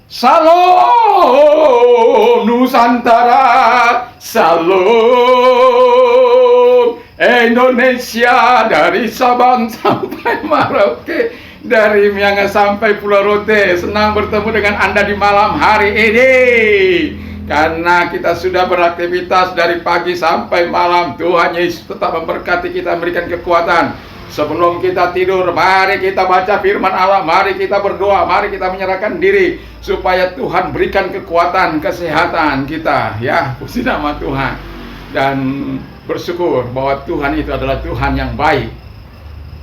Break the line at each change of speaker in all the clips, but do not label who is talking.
Salam Nusantara, salam Indonesia, dari Sabang sampai Merauke, dari Miangas sampai Pulau Rote. Senang bertemu dengan Anda di malam hari ini, karena kita sudah beraktivitas dari pagi sampai malam. Tuhan Yesus tetap memberkati kita, memberikan kekuatan. Sebelum kita tidur, mari kita baca firman Allah, mari kita berdoa, mari kita menyerahkan diri supaya Tuhan berikan kekuatan, kesehatan kita, ya, puji nama Tuhan, dan bersyukur bahwa Tuhan itu adalah Tuhan yang baik.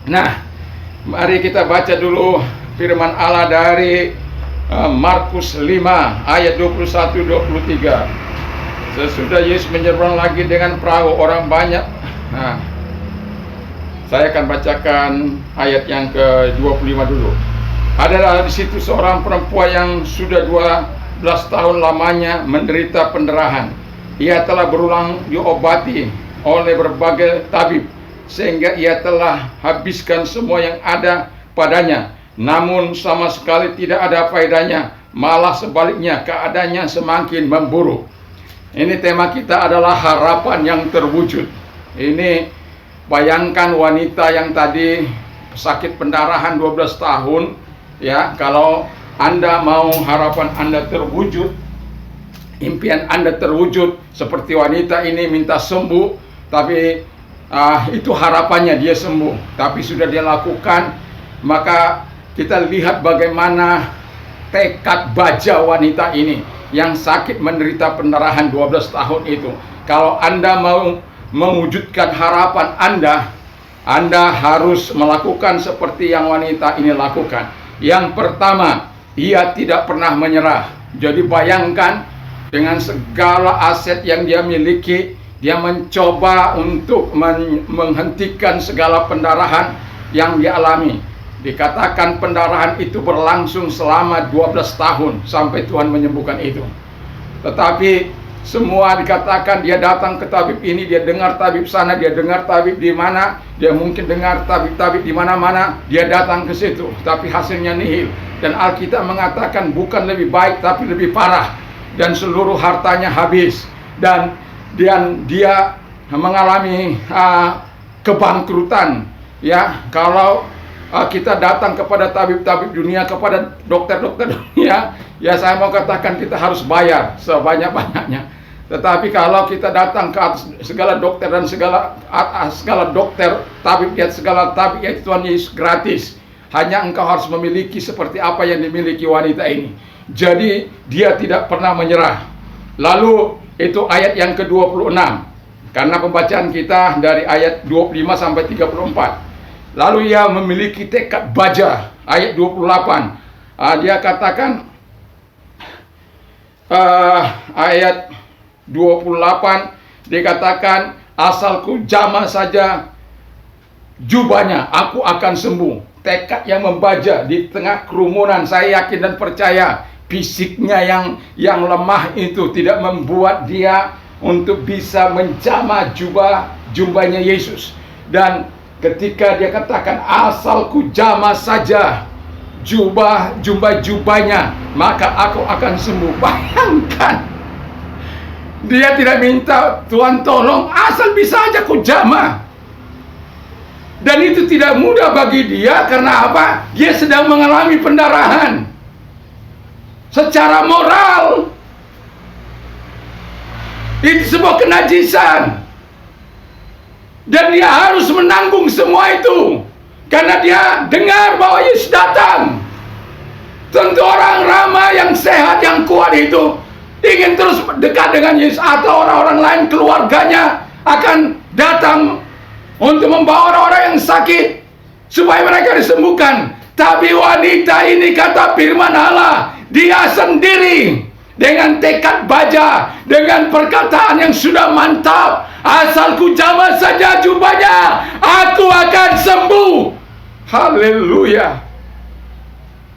Nah, mari kita baca dulu firman Allah dari Markus 5 ayat 21-23. Sesudah Yesus menyeberang lagi dengan perahu, orang banyak. Nah, saya akan bacakan ayat yang ke-25 dulu. Ada di situ seorang perempuan yang sudah 12 tahun lamanya menderita pendarahan. Ia telah berulang diobati oleh berbagai tabib, sehingga ia telah habiskan semua yang ada padanya. Namun sama sekali tidak ada faedahnya, malah sebaliknya keadaannya semakin memburuk. Ini tema kita adalah harapan yang terwujud. Ini bayangkan wanita yang tadi sakit pendarahan 12 tahun, ya. Kalau Anda mau harapan Anda terwujud, impian Anda terwujud, seperti wanita ini minta sembuh, tapi itu harapannya dia sembuh, tapi sudah dia lakukan. Maka kita lihat bagaimana tekad baja wanita ini yang sakit menderita pendarahan 12 tahun itu. Kalau Anda mau mewujudkan harapan Anda harus melakukan seperti yang wanita ini lakukan. Yang pertama, ia tidak pernah menyerah. Jadi bayangkan, dengan segala aset yang dia miliki, dia mencoba untuk menghentikan segala pendarahan yang dia alami. Dikatakan pendarahan itu berlangsung selama 12 tahun sampai Tuhan menyembuhkan itu. Tetapi semua dikatakan dia datang ke tabib ini, dia dengar tabib sana, dia dengar tabib di mana, dia mungkin dengar tabib-tabib di mana-mana, dia datang ke situ, tapi hasilnya nihil. Dan Alkitab mengatakan bukan lebih baik, tapi lebih parah, dan seluruh hartanya habis, dan dia mengalami kebangkrutan. Ya, kalau kita datang kepada tabib-tabib dunia, kepada dokter-dokter dunia, ya saya mau katakan kita harus bayar sebanyak-banyaknya. Tetapi kalau kita datang ke segala dokter dan segala dokter, tabib, ya segala tabib, yaitu Tuhan Yesus gratis. Hanya engkau harus memiliki seperti apa yang dimiliki wanita ini. Jadi dia tidak pernah menyerah. Lalu itu ayat yang ke-26. Karena pembacaan kita dari ayat 25 sampai 34. Lalu ia memiliki tekad baja, ayat 28. Dia katakan, ayat 28 dikatakan, asalku jamah saja jubahnya, aku akan sembuh. Tekad yang membaja di tengah kerumunan. Saya yakin dan percaya fisiknya yang lemah itu tidak membuat dia untuk bisa menjamah jubahnya Yesus. Dan ketika dia katakan asalku jamah saja jubahnya, maka aku akan sembuh. Bayangkan, dia tidak minta Tuhan tolong, asal bisa aja ku jamah. Dan itu tidak mudah bagi dia. Karena apa? Dia sedang mengalami pendarahan. Secara moral itu sebuah kenajisan, dan dia harus menanggung semua itu karena dia dengar bahwa Yesus datang. Tentu orang ramai yang sehat, yang kuat itu ingin terus dekat dengan Yesus, atau orang-orang lain keluarganya akan datang untuk membawa orang-orang yang sakit supaya mereka disembuhkan. Tapi wanita ini, kata firman Allah, dia sendiri dengan tekad baja, dengan perkataan yang sudah mantap, asalku jamah saja jubahnya, aku akan sembuh. Haleluya.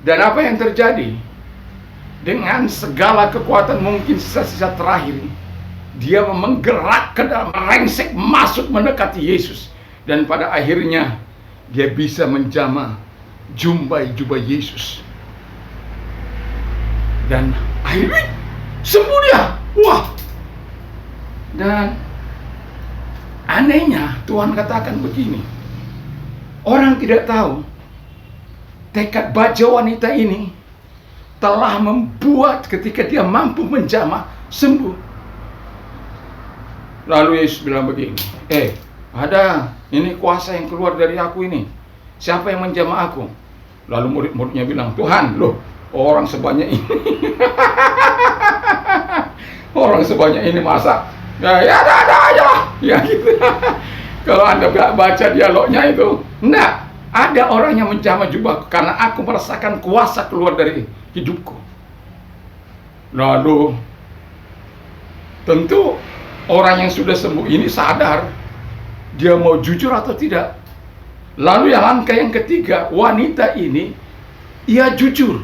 Dan apa yang terjadi? Dengan segala kekuatan mungkin sisa-sisa terakhir, dia menggerakkan dalam merengsek masuk mendekati Yesus. Dan pada akhirnya dia bisa menjamah jubah Yesus. Dan akhirnya sembuh dia. Wah. Dan anehnya Tuhan katakan begini. Orang tidak tahu tekad baja wanita ini telah membuat ketika dia mampu menjamah sembuh. Lalu Yesus bilang begini, ada ini kuasa yang keluar dari aku ini. Siapa yang menjamah aku? Lalu murid-muridnya bilang, Tuhan, loh orang sebanyak ini. Orang sebanyak ini masa? Ya ada aja lah. Ya gitu. Kalau Anda baca dialognya itu, enggak. Ada orang yang menjamah jubahku karena aku merasakan kuasa keluar dari hidupku. Lalu tentu orang yang sudah sembuh ini sadar dia mau jujur atau tidak. Lalu yang langkah yang ketiga, wanita ini ia jujur.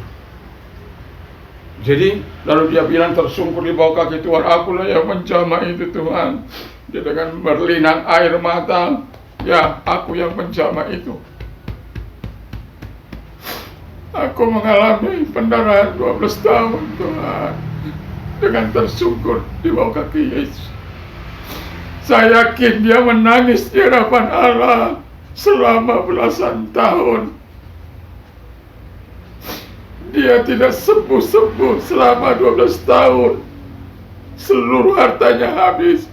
Jadi lalu dia bilang tersungkur di bawah kaki Tuhan, akulah yang menjamah itu Tuhan. Dia dengan berlinang air mata, ya aku yang menjamah itu. Aku mengalami pendarahan 12 tahun Tuhan. Dengan tersungkur di bawah kaki Yesus. Saya yakin dia menangis di hadapan Allah selama belasan tahun. Dia tidak sembuh-sembuh selama 12 tahun. Seluruh hartanya habis.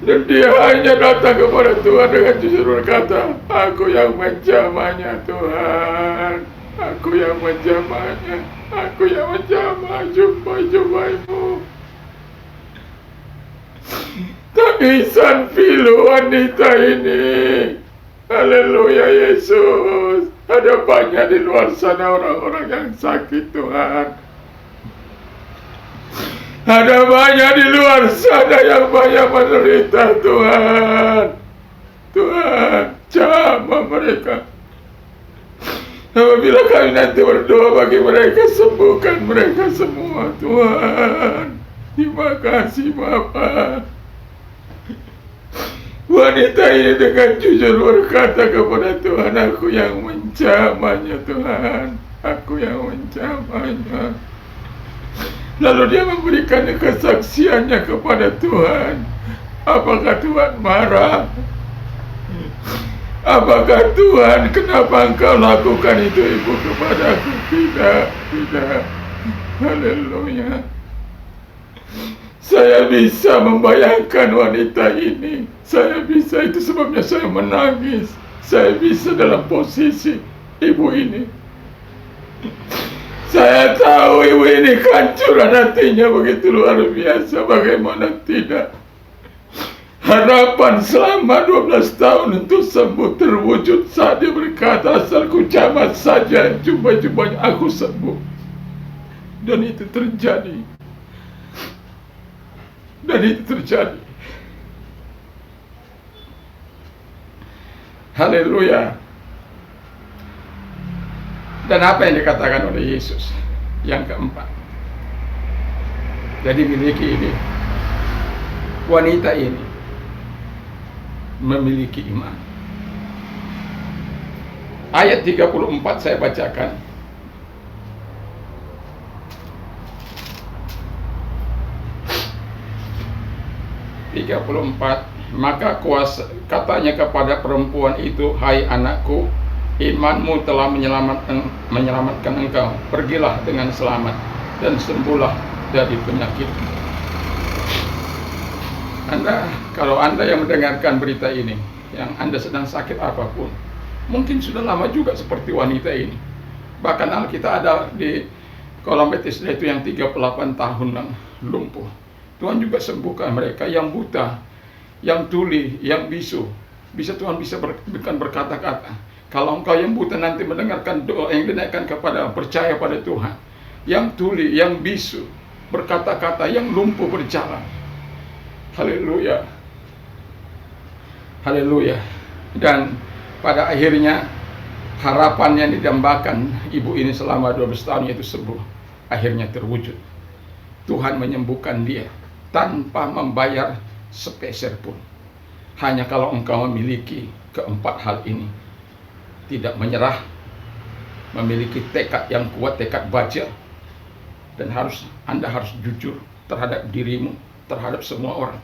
Dan dia hanya datang kepada Tuhan dengan jujur berkata, aku yang menjamahnya Tuhan. Aku yang menjamahnya. Aku yang menjamah jubah-jubahmu. Tangisan pilu wanita ini. Haleluya Yesus. Ada banyak di luar sana orang-orang yang sakit Tuhan. Ada banyak di luar sana yang banyak menderita Tuhan. Tuhan, jamah mereka. Apabila kami nanti berdoa bagi mereka, sembuhkan mereka semua Tuhan. Terima kasih Bapa. Wanita ini dengan jujur berkata kepada Tuhan, aku yang menjamahnya Tuhan. Aku yang menjamahnya. Lalu dia memberikan kesaksiannya kepada Tuhan. Apakah Tuhan marah? Apakah Tuhan, kenapa engkau lakukan itu ibu kepadaku? Tidak, tidak. Haleluya. Saya bisa membayangkan wanita ini. Saya bisa, itu sebabnya saya menangis. Saya bisa dalam posisi ibu ini. Saya tahu ibu ini kancuran hatinya begitu luar biasa. Bagaimana tidak? Harapan selama 12 tahun untuk sembuh terwujud saat dia berkata, asalku jamah saja jubah-jubahnya aku sembuh. Dan itu terjadi. Dan itu terjadi. Haleluya. Dan apa yang dikatakan oleh Yesus? Yang keempat. Jadi miliki ini. Wanita ini memiliki iman. Ayat 34 saya bacakan. Maka kuasa katanya kepada perempuan itu, hai anakku, imanmu telah menyelamatkan engkau. Pergilah dengan selamat dan sembuhlah dari penyakit. Kalau Anda yang mendengarkan berita ini, yang Anda sedang sakit apapun, mungkin sudah lama juga seperti wanita ini. Bahkan Alkitab ada di kolam Bethesda itu yang 38 tahun lumpuh. Tuhan juga sembuhkan mereka yang buta, yang tuli, yang bisu. Tuhan bisa berkata-kata. Kalau engkau yang buta nanti mendengarkan doa yang dinaikkan kepada percaya pada Tuhan, yang tuli, yang bisu berkata-kata, yang lumpuh berjalan. Haleluya. Haleluya. Dan pada akhirnya harapan yang didambakan ibu ini selama 12 tahun yaitu sembuh, akhirnya terwujud. Tuhan menyembuhkan dia tanpa membayar sepeser pun. Hanya kalau engkau memiliki keempat hal ini, tidak menyerah, memiliki tekad yang kuat, tekad baja, Dan Anda harus jujur terhadap dirimu, terhadap semua orang,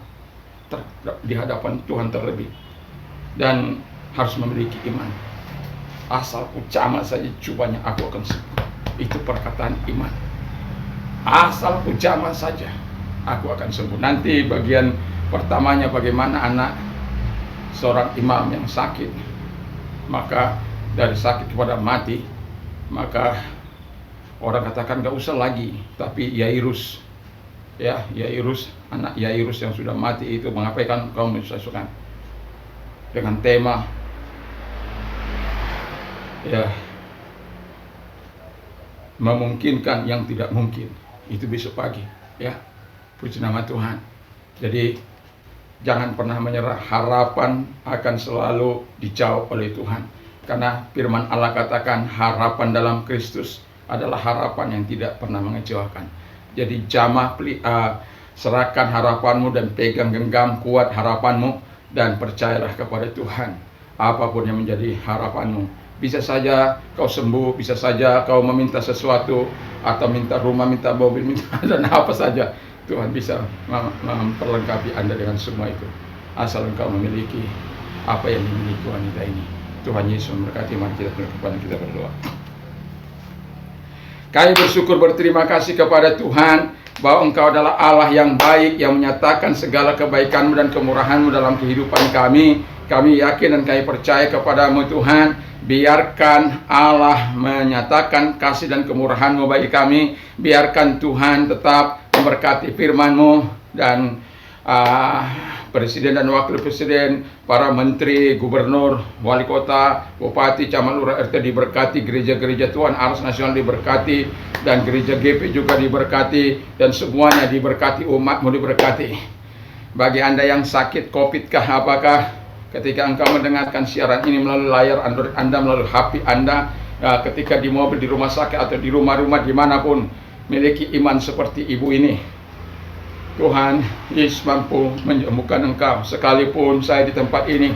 di hadapan Tuhan terlebih. Dan harus memiliki iman. Asal jamah saja cobanya aku akan sembuh. Itu perkataan iman. Asal jamah saja aku akan sembuh. Nanti bagian pertamanya bagaimana anak seorang imam yang sakit, maka dari sakit kepada mati, maka orang katakan gak usah lagi, tapi Yairus, anak Yairus yang sudah mati itu mengabaikan kaum menyusukan dengan tema memungkinkan yang tidak mungkin. Itu besok pagi, puji nama Tuhan. Jadi jangan pernah menyerah, harapan akan selalu dijawab oleh Tuhan. Karena firman Allah katakan harapan dalam Kristus adalah harapan yang tidak pernah mengecewakan. Jadi serahkan harapanmu dan pegang genggam kuat harapanmu dan percayalah kepada Tuhan. Apapun yang menjadi harapanmu, bisa saja kau sembuh, bisa saja kau meminta sesuatu, atau minta rumah, minta mobil, minta dan apa saja. Tuhan bisa memperlengkapi Anda dengan semua itu, asal engkau memiliki apa yang dimiliki wanita ini. Tuhan Yesus memberkati. Mari kita tunduk kepala, kita berdoa. Kami bersyukur, berterima kasih kepada Tuhan bahwa Engkau adalah Allah yang baik, yang menyatakan segala kebaikan-Mu dan kemurahan-Mu dalam kehidupan kami. Kami yakin dan kami percaya kepada-Mu Tuhan. Biarkan Allah menyatakan kasih dan kemurahan-Mu bagi kami. Biarkan Tuhan tetap memberkati firman-Mu dan Presiden dan Wakil Presiden, para menteri, gubernur, wali kota, bupati, camat, lurah, RT diberkati, gereja-gereja Tuhan Aras Nasional diberkati, dan gereja GP juga diberkati, dan semuanya diberkati, umat-Mu diberkati. Bagi Anda yang sakit COVID kah, apakah ketika engkau mendengarkan siaran ini melalui layar Android Anda, melalui HP Anda, ketika di mobil, di rumah sakit, atau di rumah-rumah dimanapun, miliki iman seperti ibu ini. Tuhan Yesus mampu menyembuhkan engkau. Sekalipun saya di tempat ini,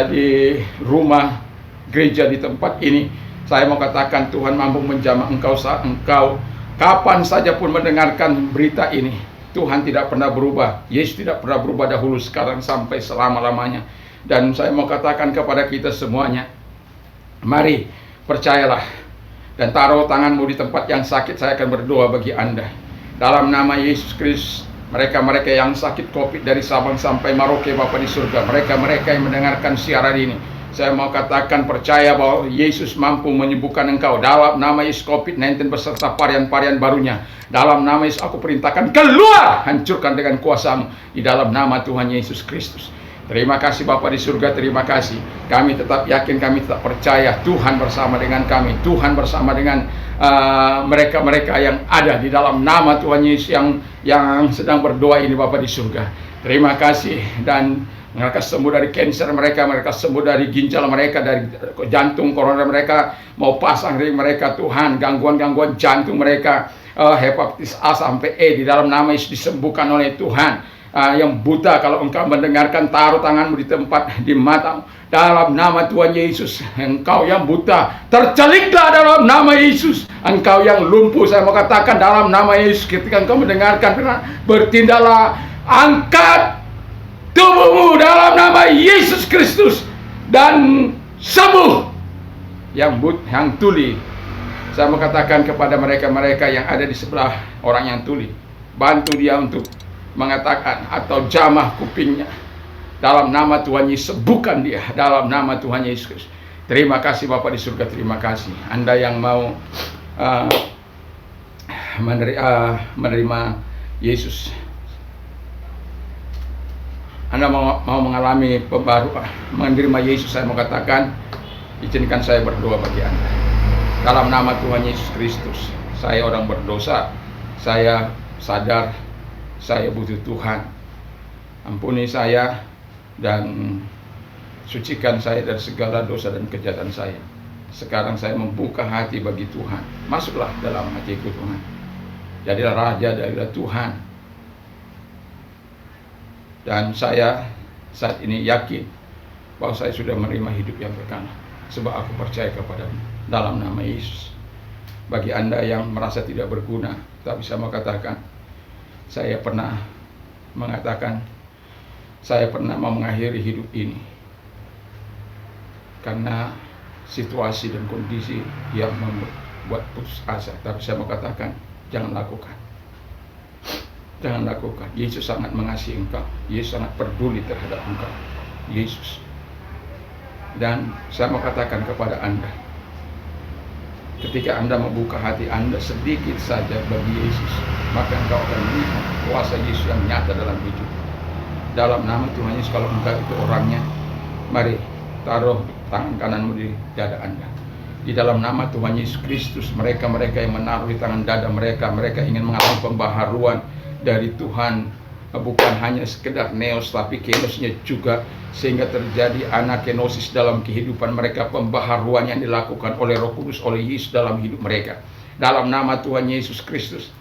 di rumah gereja di tempat ini, saya mau katakan Tuhan mampu menjamah engkau saat engkau kapan saja pun mendengarkan berita ini. Tuhan tidak pernah berubah. Yesus tidak pernah berubah dahulu, sekarang, sampai selama-lamanya. Dan saya mau katakan kepada kita semuanya, mari percayalah dan taruh tanganmu di tempat yang sakit. Saya akan berdoa bagi Anda dalam nama Yesus Kristus. Mereka-mereka yang sakit COVID dari Sabang sampai Merauke, Bapa di surga, mereka-mereka yang mendengarkan siaran ini, saya mau katakan percaya bahwa Yesus mampu menyembuhkan engkau. Dalam nama Yesus, COVID-19 beserta varian-varian barunya, dalam nama Yesus aku perintahkan keluar, hancurkan dengan kuasa-Mu di dalam nama Tuhan Yesus Kristus. Terima kasih Bapa di surga, terima kasih. Kami tetap yakin, kami tetap percaya Tuhan bersama dengan kami. Tuhan bersama dengan mereka-mereka yang ada di dalam nama Tuhan Yesus yang sedang berdoa ini Bapa di surga. Terima kasih, dan mereka sembuh dari kanker mereka sembuh dari ginjal mereka, dari jantung, koroner mereka, mau pasang ring mereka Tuhan, gangguan-gangguan jantung mereka, hepatitis A sampai E di dalam nama Yesus disembuhkan oleh Tuhan. Yang buta, kalau engkau mendengarkan, taruh tanganmu di tempat, di matamu, dalam nama Tuhan Yesus. Engkau yang buta, terceliklah dalam nama Yesus. Engkau yang lumpuh, saya mau katakan dalam nama Yesus, ketika engkau mendengarkan, bertindaklah, angkat tubuhmu dalam nama Yesus Kristus, dan sembuh. Yang tuli, saya mau katakan kepada mereka-mereka yang ada di sebelah orang yang tuli, bantu dia untuk mengatakan atau jamah kupingnya dalam nama Tuhan Yesus, sembuhkan dia dalam nama Tuhan Yesus. Terima kasih Bapa di surga, terima kasih. Anda yang mau menerima Yesus, Anda mau mengalami pembaruan, menerima Yesus, saya mau katakan, izinkan saya berdoa bagi Anda. Dalam nama Tuhan Yesus Kristus, saya orang berdosa, saya sadar saya butuh Tuhan. Ampuni saya dan sucikan saya dari segala dosa dan kejahatan saya. Sekarang saya membuka hati bagi Tuhan. Masuklah dalam hatiku Tuhan. Jadilah raja, jadilah Tuhan. Dan saya saat ini yakin bahwa saya sudah menerima hidup yang kekal, sebab aku percaya kepada-Mu dalam nama Yesus. Bagi Anda yang merasa tidak berguna, tapi saya mau katakan, saya pernah mengatakan, saya pernah mau mengakhiri hidup ini karena situasi dan kondisi yang membuat putus asa. Tapi saya mau katakan, jangan lakukan. Jangan lakukan. Yesus sangat mengasihi engkau. Yesus sangat peduli terhadap engkau. Yesus. Dan saya mau katakan kepada Anda, ketika Anda membuka hati Anda sedikit saja bagi Yesus, maka engkau akan melihat kuasa Yesus yang nyata dalam hidup. Dalam nama Tuhan Yesus, kalau engkau itu orangnya, mari taruh tangan kananmu di dada Anda. Di dalam nama Tuhan Yesus Kristus, mereka-mereka yang menaruh di tangan dada mereka ingin mengalami pembaharuan dari Tuhan, bukan hanya sekedar neos tapi kenosnya juga, sehingga terjadi anakenosis dalam kehidupan mereka, pembaharuan yang dilakukan oleh Roh Kudus, oleh Yesus dalam hidup mereka. Dalam nama Tuhan Yesus Kristus,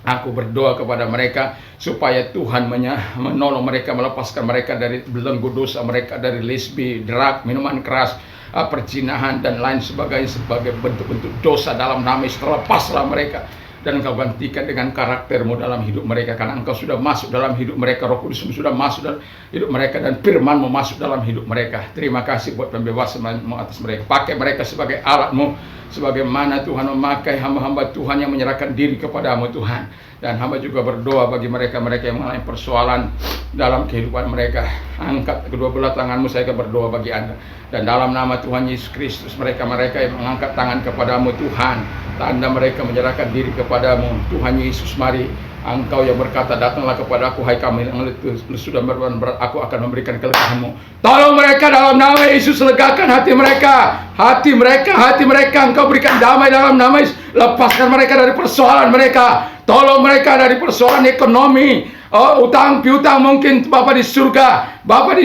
aku berdoa kepada mereka supaya Tuhan menolong mereka, melepaskan mereka dari belenggu dosa mereka, dari lesbi, drug, minuman keras, perzinahan dan lain sebagainya, sebagai bentuk-bentuk dosa. Dalam nama Yesus, terlepaslah mereka dan engkau gantikan dengan karaktermu dalam hidup mereka, karena engkau sudah masuk dalam hidup mereka. Roh Kudus sudah masuk dalam hidup mereka dan firman-Mu masuk dalam hidup mereka. Terima kasih buat pembebasan-Mu atas mereka. Pakai mereka sebagai alat-Mu, sebagaimana Tuhan memakai hamba-hamba Tuhan yang menyerahkan diri kepadamu Tuhan. Dan hamba juga berdoa bagi mereka-mereka yang mengalami persoalan dalam kehidupan mereka. Angkat kedua belah tanganmu, saya akan berdoa bagi Anda. Dan dalam nama Tuhan Yesus Kristus, mereka-mereka yang mengangkat tangan kepadamu Tuhan, tanda mereka menyerahkan diri kepadamu Tuhan Yesus. Mari Engkau yang berkata, datanglah kepada aku hai kami yang sudah berbeban berat, aku akan memberikan kelegahanmu. Tolong mereka dalam nama Yesus, legakan hati mereka, hati mereka Engkau berikan damai dalam nama Yesus. Lepaskan mereka dari persoalan mereka, tolong mereka dari persoalan ekonomi, utang piutang mungkin. Bapa di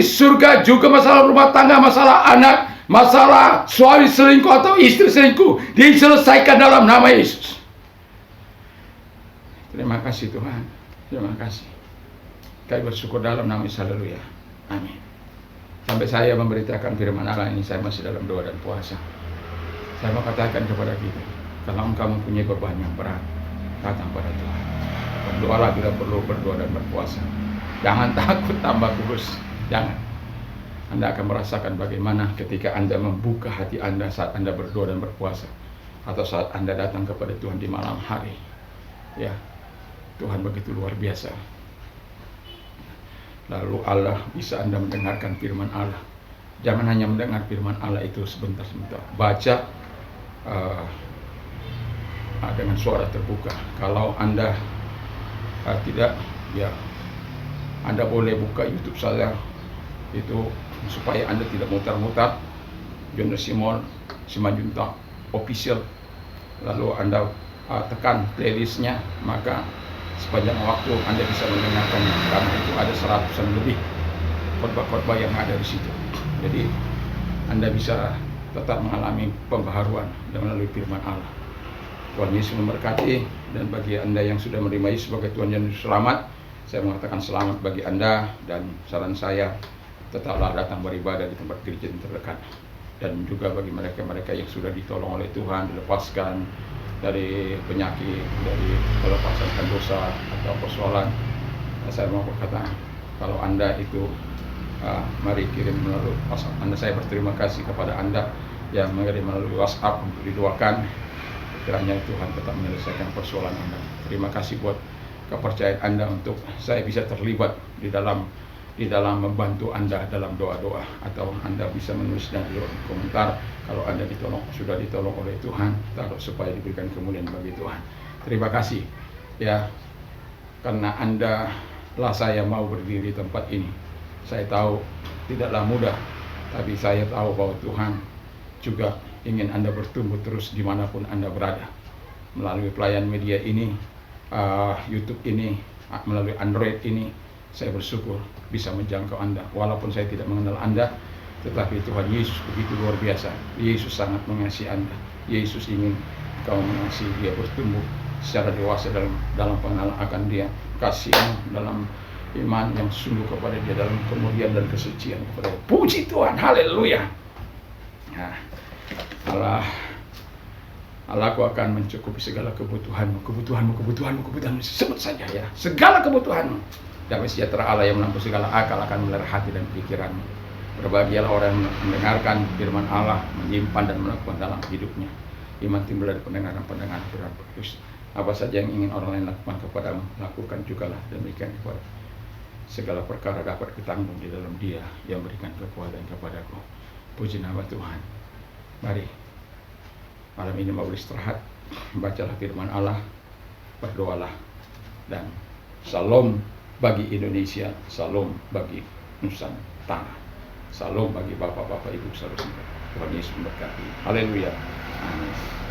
surga juga masalah rumah tangga, masalah anak, masalah suami selingkuh atau istri selingkuh, diselesaikan dalam nama Yesus. Terima kasih Tuhan, terima kasih. Kami bersyukur dalam nama Yesus, haleluya, amin. Sampai saya memberitakan firman Allah ini, saya masih dalam doa dan puasa. Saya mau katakan kepada kita, kalau engkau mempunyai beban yang berat, datang pada Tuhan. Berdoalah bila perlu, berdoa dan berpuasa. Jangan takut, tambah kurus, jangan. Anda akan merasakan bagaimana ketika Anda membuka hati Anda saat Anda berdoa dan berpuasa, atau saat Anda datang kepada Tuhan di malam hari. Ya, Tuhan begitu luar biasa. Lalu Allah bisa Anda mendengarkan firman Allah. Jangan hanya mendengar firman Allah itu sebentar-sebentar. Baca dengan suara terbuka. Kalau Anda tidak, ya Anda boleh buka YouTube saya itu supaya Anda tidak mutar-mutar. Jono Simon Simanjuntak Official. Lalu Anda tekan playlistnya, maka sepanjang waktu Anda bisa mendengarkannya, karena itu ada 100-an lebih khotbah-khotbah yang ada di situ. Jadi Anda bisa tetap mengalami pembaharuan melalui firman Allah. Tuhan Yesus memberkati. Dan bagi Anda yang sudah menerima Yesus sebagai Tuhan dan Juru Selamat, saya mengatakan selamat bagi Anda. Dan saran saya, tetaplah datang beribadah di tempat gereja yang terdekat. Dan juga bagi mereka-mereka yang sudah ditolong oleh Tuhan, dilepaskan dari penyakit, dari pelepasan dosa atau persoalan, saya mau berkata, kalau Anda itu mari kirim melalui WhatsApp Anda. Saya berterima kasih kepada Anda yang mengirim melalui WhatsApp untuk didoakan, kiranya Tuhan tetap menyelesaikan persoalan Anda. Terima kasih buat kepercayaan Anda untuk saya bisa terlibat di dalam membantu Anda dalam doa-doa, atau Anda bisa menulis dan komentar kalau Anda sudah ditolong oleh Tuhan, taruh supaya diberikan kemuliaan bagi Tuhan. Terima kasih ya, karena Anda lah saya mau berdiri di tempat ini. Saya tahu tidaklah mudah, tapi saya tahu bahwa Tuhan juga ingin Anda bertumbuh terus dimanapun Anda berada. Melalui pelayan media ini, YouTube ini, melalui Android ini, saya bersyukur bisa menjangkau Anda. Walaupun saya tidak mengenal Anda, tetapi Tuhan Yesus begitu luar biasa. Yesus sangat mengasihi Anda. Yesus ingin kau mengasihi dia, bertumbuh secara dewasa dalam pengenalan akan dia, kasihnya dalam iman yang sungguh kepada dia, dalam kemuliaan dan kesucian kepada dia. Puji Tuhan, haleluya. Nah, Allahku akan mencukupi segala kebutuhanmu, sebut saja ya, segala kebutuhanmu. Damai sejahtera Allah yang melampaui segala akal akan memelihara hati dan pikiranmu. Berbahagialah orang yang mendengarkan firman Allah, menyimpan dan melakukan dalam hidupnya. Iman timbul dari pendengaran firman Kristus. Apa saja yang ingin orang lain lakukan kepadamu, lakukan jugalah demikian kepada segala perkara dapat ditanggung di dalam Dia yang berikan kekuatan kepadaku. Puji nama Tuhan. Mari malam ini mau beristirahat, bacalah firman Allah, berdoalah, dan salam bagi Indonesia, salam bagi Nusantara, salam bagi bapak-bapak, ibu saudara. Tuhan Yesus memberkati. Haleluya. Amin.